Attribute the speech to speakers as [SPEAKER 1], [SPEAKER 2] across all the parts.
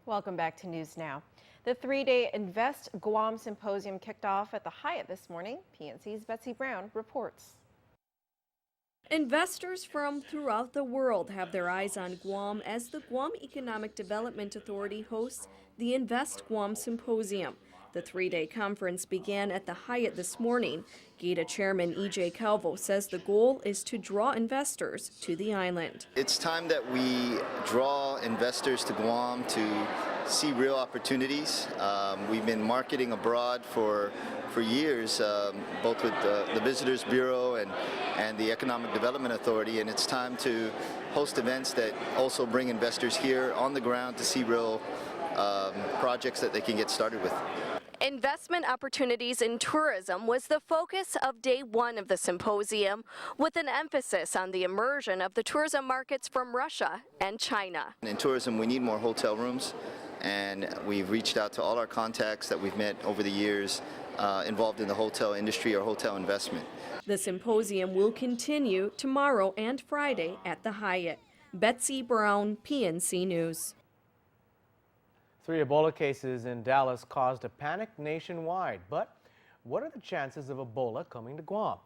[SPEAKER 1] Welcome back to News Now. The three-day Invest Guam Symposium kicked off at the Hyatt this morning. PNC's Betsy Brown reports.
[SPEAKER 2] Investors from throughout the world have their eyes on Guam as the Guam Economic Development Authority hosts the Invest Guam Symposium. The three-day conference began at the Hyatt this morning. GEDA Chairman E.J. Calvo says the goal is to draw investors to the island.
[SPEAKER 3] It's time that we draw investors to Guam to see real opportunities. We've been marketing abroad for years, both with the Visitors Bureau and the Economic Development Authority, and it's time to host events that also bring investors here on the ground to see real projects that they can get started with.
[SPEAKER 2] Investment opportunities in tourism was the focus of day one of the symposium, with an emphasis on the immersion of the tourism markets from Russia and China.
[SPEAKER 3] In tourism, we need more hotel rooms, and we've reached out to all our contacts that we've met over the years involved in the hotel industry or hotel investment.
[SPEAKER 2] The symposium will continue tomorrow and Friday at the Hyatt. Betsy Brown, PNC News.
[SPEAKER 4] 3 Ebola cases in Dallas caused a panic nationwide. But what are the chances of Ebola coming to Guam?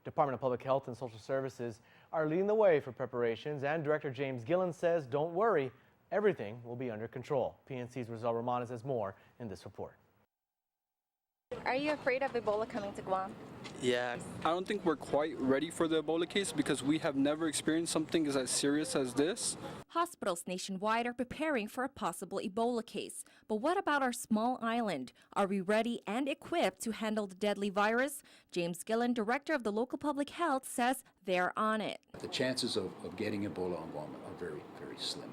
[SPEAKER 4] Department of Public Health and Social Services are leading the way for preparations, and Director James Gillen says, don't worry, everything will be under control. PNC's Rizal Romanes has more in this report.
[SPEAKER 5] Are you afraid of Ebola coming to Guam?
[SPEAKER 6] Yeah. I don't think we're quite ready for the Ebola case because we have never experienced something as serious as this.
[SPEAKER 7] Hospitals nationwide are preparing for a possible Ebola case. But what about our small island? Are we ready and equipped to handle the deadly virus? James Gillen, director of the local public health, says they're on it.
[SPEAKER 8] The chances of getting Ebola on Guam are very, very slim.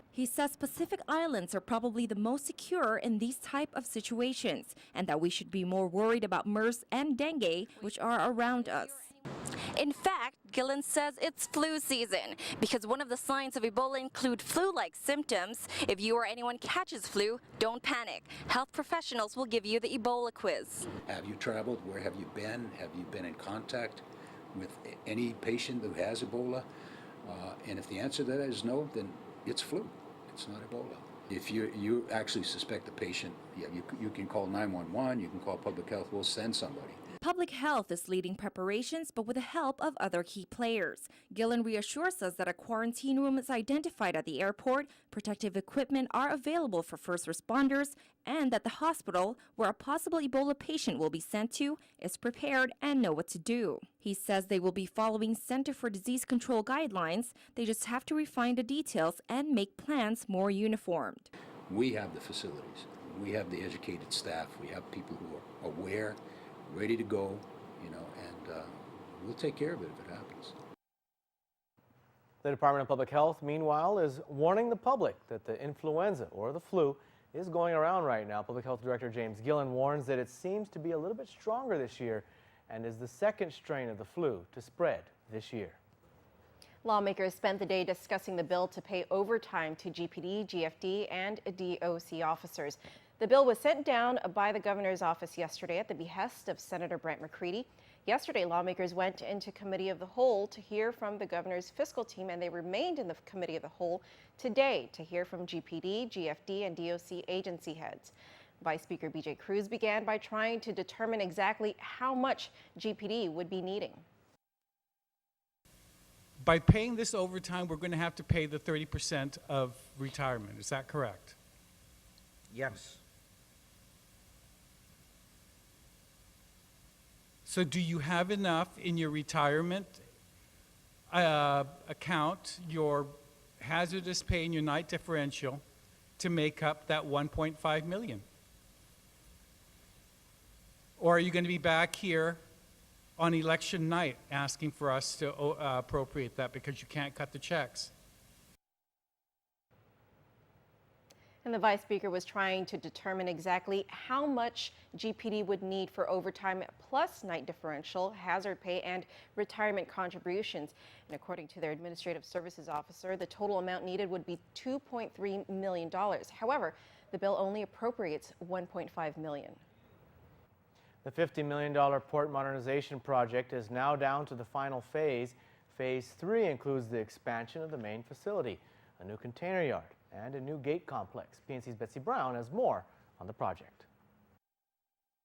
[SPEAKER 7] He says Pacific Islands are probably the most secure in these type of situations, and that we should be more worried about MERS and dengue, which are around us.
[SPEAKER 5] In fact, Gillen says it's flu season because one of the signs of Ebola include flu-like symptoms. If you or anyone catches flu, don't panic. Health professionals will give you the Ebola quiz.
[SPEAKER 8] Have you traveled? Where have you been? Have you been in contact with any patient who has Ebola? And if the answer to that is no, then it's flu. It's not Ebola. If you actually suspect the patient, you can call 911, you can call public health, we'll send somebody.
[SPEAKER 7] Public health is leading preparations, but with the help of other key players. Gillen reassures us that a quarantine room is identified at the airport, protective equipment are available for first responders, and that the hospital, where a possible Ebola patient will be sent to, is prepared and know what to do. He says they will be following Center for Disease Control guidelines. They just have to refine the details and make plans more uniformed.
[SPEAKER 8] We have the facilities. We have the educated staff. We have people who are aware, ready to go, and we'll take care of it if it happens.
[SPEAKER 4] The Department of Public Health, meanwhile, is warning the public that the influenza or the flu is going around right now. Public Health Director James Gillen warns that it seems to be a little bit stronger this year and is the second strain of the flu to spread this year.
[SPEAKER 1] Lawmakers spent the day discussing the bill to pay overtime to GPD, GFD, and DOC officers. The bill was sent down by the governor's office yesterday at the behest of Senator Brent McCready. Yesterday, lawmakers went into committee of the whole to hear from the governor's fiscal team, and they remained in the committee of the whole today to hear from GPD, GFD, and DOC agency heads. Vice Speaker B.J. Cruz began by trying to determine exactly how much GPD would be needing.
[SPEAKER 9] By paying this overtime, we're going to have to pay the 30% of retirement. Is that correct?
[SPEAKER 10] Yes.
[SPEAKER 9] So do you have enough in your retirement account, your hazardous pay and your night differential, to make up that $1.5 million? Or are you going to be back here on election night asking for us to appropriate that because you can't cut the checks?
[SPEAKER 1] And the Vice Speaker was trying to determine exactly how much GPD would need for overtime plus night differential, hazard pay, and retirement contributions. And according to their administrative services officer, the total amount needed would be $2.3 million. However, the bill only appropriates $1.5 million.
[SPEAKER 4] The $50 million port modernization project is now down to the final phase. Phase 3 includes the expansion of the main facility, a new container yard, and a new gate complex. PNC's Betsy Brown has more on the project.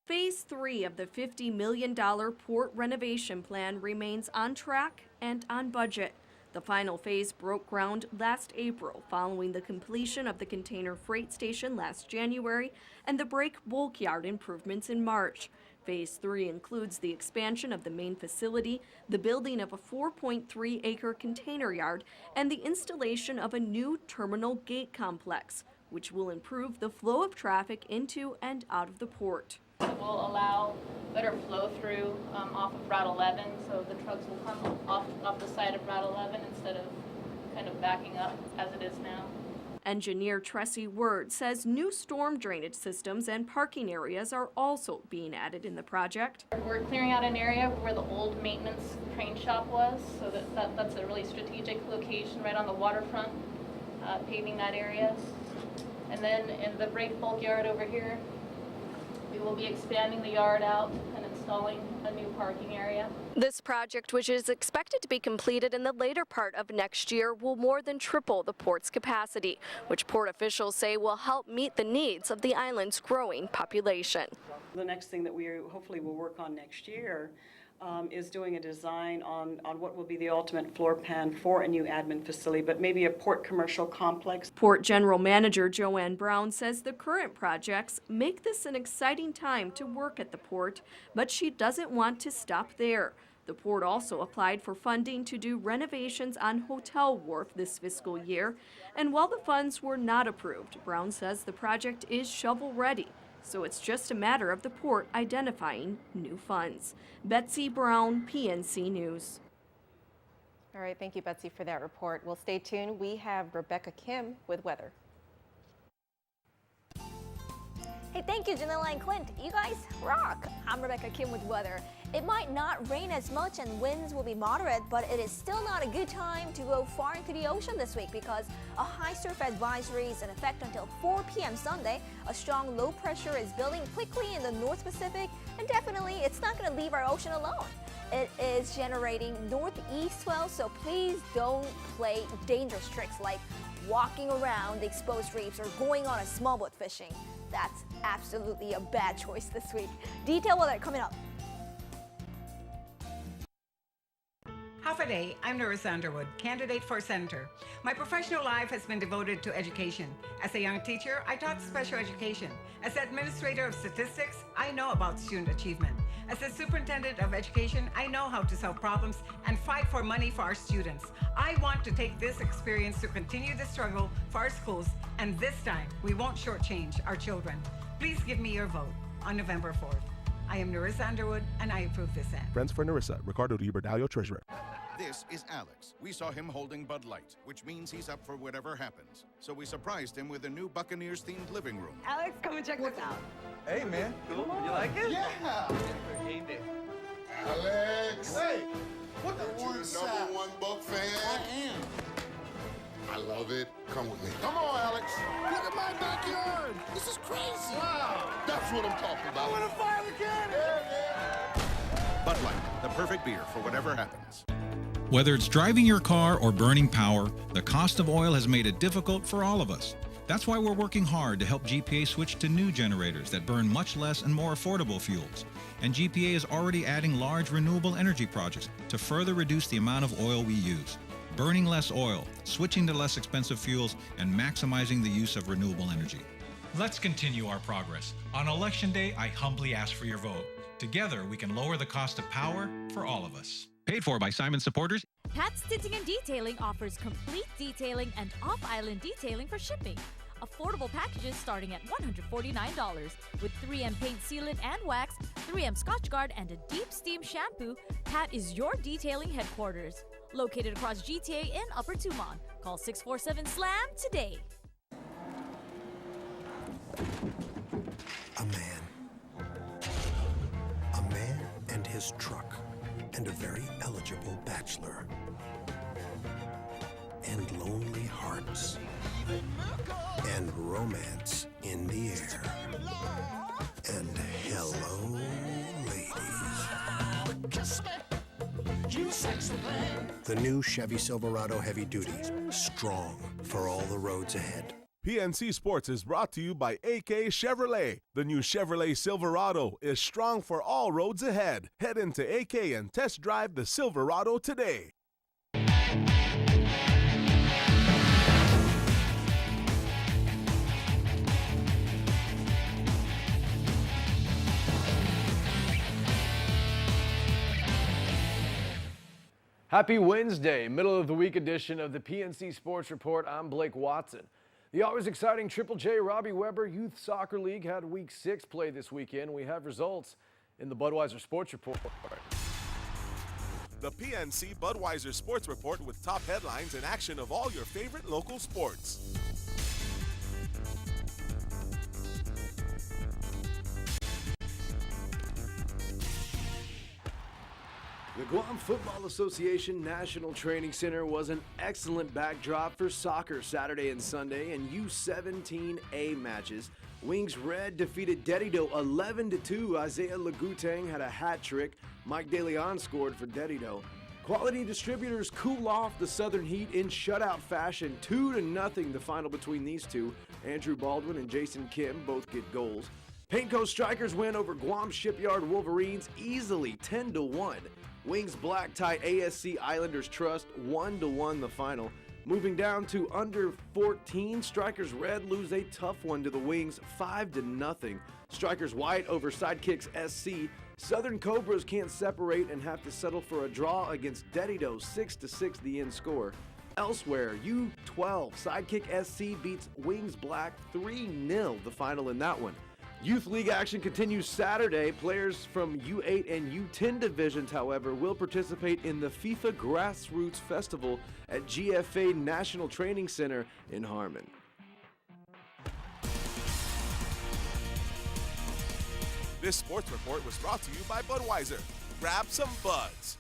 [SPEAKER 2] Phase 3 of the $50 million port renovation plan remains on track and on budget. The final phase broke ground last April following the completion of the container freight station last January and the break bulk yard improvements in March. Phase 3 includes the expansion of the main facility, the building of a 4.3-acre container yard, and the installation of a new terminal gate complex, which will improve the flow of traffic into and out of the port.
[SPEAKER 11] It will allow better flow through off of Route 11, so the trucks will come off the side of Route 11 instead of kind of backing up as it is now.
[SPEAKER 2] Engineer Tressie Word says new storm drainage systems and parking areas are also being added in the project.
[SPEAKER 11] We're clearing out an area where the old maintenance crane shop was, so that's a really strategic location right on the waterfront, paving that area. And then in the break bulk yard over here, we will be expanding the yard out and installing a new parking area.
[SPEAKER 2] This project, which is expected to be completed in the later part of next year, will more than triple the port's capacity, which port officials say will help meet the needs of the island's growing population.
[SPEAKER 12] The next thing that we hopefully will work on next year is doing a design on what will be the ultimate floor plan for a new admin facility, but maybe a port commercial complex.
[SPEAKER 2] Port General Manager Joanne Brown says the current projects make this an exciting time to work at the port, but she doesn't want to stop there. The port also applied for funding to do renovations on Hotel Wharf this fiscal year, and while the funds were not approved, Brown says the project is shovel-ready. So it's just a matter of the port identifying new funds. Betsy Brown, PNC News.
[SPEAKER 1] All right, thank you, Betsy, for that report. We'll stay tuned. We have Rebecca Kim with weather.
[SPEAKER 13] Hey, thank you, Janella and Clint. You guys rock. I'm Rebecca Kim with weather. It might not rain as much and winds will be moderate, but it is still not a good time to go far into the ocean this week because a high surf advisory is in effect until 4 p.m. Sunday. A strong low pressure is building quickly in the North Pacific, and definitely it's not going to leave our ocean alone. It is generating northeast swells, so please don't play dangerous tricks like walking around the exposed reefs or going on a small boat fishing. That's absolutely a bad choice this week. Detailed weather coming up.
[SPEAKER 14] Half a day, I'm Norris Underwood, candidate for senator. My professional life has been devoted to education. As a young teacher, I taught special education. As administrator of statistics, I know about student achievement. As a superintendent of education, I know how to solve problems and fight for money for our students. I want to take this experience to continue the struggle for our schools, and this time, we won't shortchange our children. Please give me your vote on November 4th. I am Narissa Underwood, and I approve this ad.
[SPEAKER 15] Friends for Narissa, Ricardo Di Berdalio, Treasurer.
[SPEAKER 16] This is Alex. We saw him holding Bud Light, which means he's up for whatever happens. So we surprised him with a new Buccaneers-themed living room.
[SPEAKER 17] Alex, come and check this out.
[SPEAKER 18] Hey, man. Cool. You like it?
[SPEAKER 16] Yeah!
[SPEAKER 18] Game day.
[SPEAKER 16] Alex!
[SPEAKER 18] Hey!
[SPEAKER 16] What the one number one Buck fan?
[SPEAKER 18] I am.
[SPEAKER 16] I love it. Come with me. Come on, Alex. Look at my backyard. This is crazy. Wow. That's what I'm talking about.
[SPEAKER 18] I want to fire the cannon.
[SPEAKER 16] Yeah. Bud Light, the perfect beer for whatever happens.
[SPEAKER 19] Whether it's driving your car or burning power, the cost of oil has made it difficult for all of us. That's why we're working hard to help GPA switch to new generators that burn much less and more affordable fuels. And GPA is already adding large renewable energy projects to further reduce the amount of oil we use. Burning less oil, switching to less expensive fuels, and maximizing the use of renewable energy.
[SPEAKER 20] Let's continue our progress. On Election Day, I humbly ask for your vote. Together, we can lower the cost of power for all of us.
[SPEAKER 19] Paid for by Simon supporters.
[SPEAKER 21] Pat Stinting and Detailing offers complete detailing and off-island detailing for shipping. Affordable packages starting at $149. With 3M paint sealant and wax, 3M Scotch Guard, and a deep steam shampoo, Pat is your detailing headquarters. Located across GTA in Upper Tumon. Call 647-SLAM today.
[SPEAKER 22] A man and his truck, and a very eligible bachelor. And lonely hearts. And romance in the air. And hello, ladies. The new Chevy Silverado Heavy Duty. Strong, for all the roads ahead.
[SPEAKER 15] PNC Sports is brought to you by AK Chevrolet. The new Chevrolet Silverado is strong for all roads ahead. Head into AK and test drive the Silverado today.
[SPEAKER 4] Happy Wednesday, middle of the week edition of the PNC Sports Report. I'm Blake Watson. The always exciting Triple J Robbie Weber Youth Soccer League had Week 6 play this weekend. We have results in the Budweiser Sports Report.
[SPEAKER 15] The PNC Budweiser Sports Report with top headlines and action of all your favorite local sports.
[SPEAKER 4] The Guam Football Association National Training Center was an excellent backdrop for soccer Saturday and Sunday and U17A matches. Wings Red defeated Dedido 11-2. Isaiah Lagutang had a hat trick. Mike DeLeon scored for Dedido. Quality Distributors cool off the Southern Heat in shutout fashion. 2-0 the final between these two. Andrew Baldwin and Jason Kim both get goals. Paintco Strikers win over Guam Shipyard Wolverines easily 10-1. Wings Black tie ASC Islanders Trust 1-1 the final. Moving down to under 14, Strikers Red lose a tough one to the Wings 5-0. Strikers White over Sidekicks SC. Southern Cobras can't separate and have to settle for a draw against Dedido 6-6 the end score. Elsewhere, U12 Sidekick SC beats Wings Black 3-0 the final in that one. Youth League action continues Saturday. Players from U8 and U10 divisions, however, will participate in the FIFA Grassroots Festival at GFA National Training Center in Harmon.
[SPEAKER 15] This sports report was brought to you by Budweiser. Grab some buds.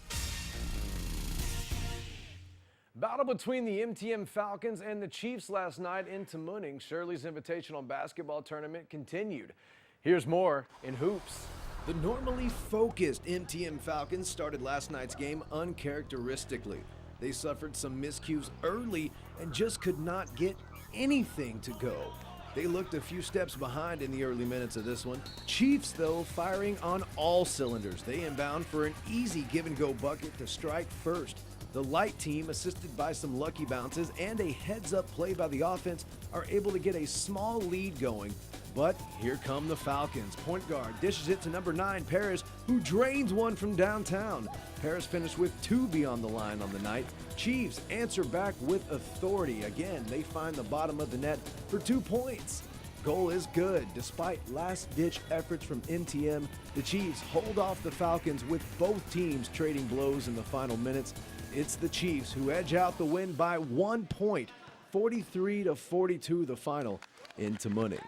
[SPEAKER 4] Battle between the MTM Falcons and the Chiefs last night in Tamuning. Shirley's Invitational Basketball Tournament continued. Here's more in hoops. The normally focused MTM Falcons started last night's game uncharacteristically. They suffered some miscues early and just could not get anything to go. They looked a few steps behind in the early minutes of this one. Chiefs, though, firing on all cylinders. They inbound for an easy give-and-go bucket to strike first. The light team, assisted by some lucky bounces and a heads-up play by the offense, are able to get a small lead going. But here come the Falcons. Point guard dishes it to number 9, Paris, who drains one from downtown. Paris finished with 2 beyond the line on the night. Chiefs answer back with authority. Again, they find the bottom of the net for 2 points. Goal is good. Despite last-ditch efforts from MTM, the Chiefs hold off the Falcons with both teams trading blows in the final minutes. It's the Chiefs who edge out the win by 1 point, 43-42 the final in Tamuning.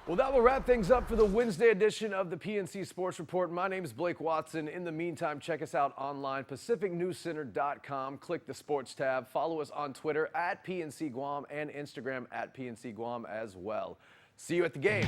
[SPEAKER 4] Well, that will wrap things up for the Wednesday edition of the PNC Sports Report. My name is Blake Watson. In the meantime, check us out online, pacificnewscenter.com. Click the sports tab. Follow us on Twitter at PNC Guam and Instagram at PNC Guam as well. See you at the game.